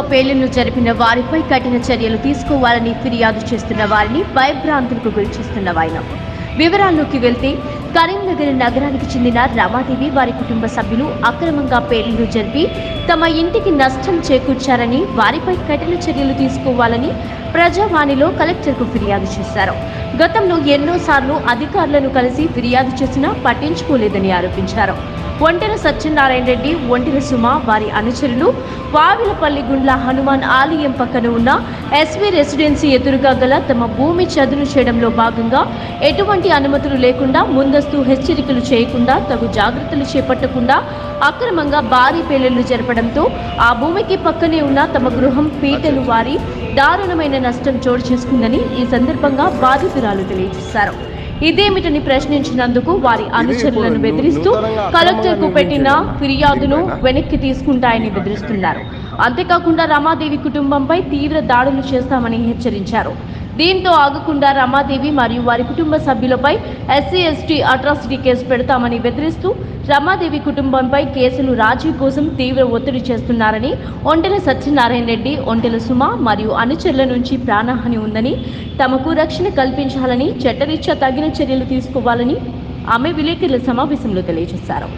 పేలుళ్లు జరిపిన వారిపై కఠిన చర్యలు తీసుకోవాలని ఫిర్యాదు చేస్తున్న వారిని భయభ్రాంతులకు గురిచేస్తున్న వాయనం. వివరాల్లోకి వెళ్తే కరీంనగర్ నగరానికి చెందిన రమాదేవి వారి కుటుంబ సభ్యులు అక్రమంగా పేలుళ్లు జరిపి తమ ఇంటికి నష్టం చేకూర్చారని, వారిపై కఠిన చర్యలు తీసుకోవాలని ప్రజావాణిలో కలెక్టర్కు ఫిర్యాదు చేశారు. గతంలో ఎన్నోసార్లు అధికారులను కలిసి ఫిర్యాదు చేసినా పట్టించుకోలేదని ఆరోపించారు. ఒంటెల సత్యనారాయణ రెడ్డి, ఒంటెల సుమ వారి అనుచరులు వావిలపల్లి గుండ్ల హనుమాన్ ఆలయం పక్కన ఉన్న ఎస్వి రెసిడెన్సీ ఎదురుగా గల తమ భూమి చదును చేయడంలో భాగంగా ఎటువంటి అనుమతులు లేకుండా, ముందస్తు హెచ్చరికలు చేయకుండా, తగు జాగ్రత్తలు చేపట్టకుండా అక్రమంగా భారీ పేలుళ్లు జరపడంతో ఆ భూమికి పక్కనే ఉన్న తమ గృహం పీటలు వారి దారుణమైన నష్టం చోటు చేసుకుందని ఈ సందర్భంగా బాధితురాలు తెలియజేశారు. ఇదేమిటని ప్రశ్నించినందుకు వారి అనుచరులను బెదిరిస్తూ కలెక్టర్కు పెట్టిన ఫిర్యాదును వెనక్కి తీసుకుంటాయని బెదిరిస్తున్నారు. అంతేకాకుండా రమాదేవి కుటుంబంపై తీవ్ర దాడులు చేస్తామని హెచ్చరించారు. దీంతో ఆగకుండా రమాదేవి మరియు వారి కుటుంబ సభ్యులపై SC/ST అట్రాసిటీ కేసు పెడతామని బెదిరిస్తూ రమాదేవి కుటుంబంపై కేసులు రాజీ కోసం తీవ్ర ఒత్తిడి చేస్తున్నారని, ఒంటెల సత్యనారాయణ రెడ్డి, ఒంటెల సుమ మరియు అనుచరుల నుంచి ప్రాణహాని ఉందని, తమకు రక్షణ కల్పించాలని, చట్టరీత్యా తగిన చర్యలు తీసుకోవాలని ఆమె విలేకరుల సమావేశంలో తెలియజేశారు.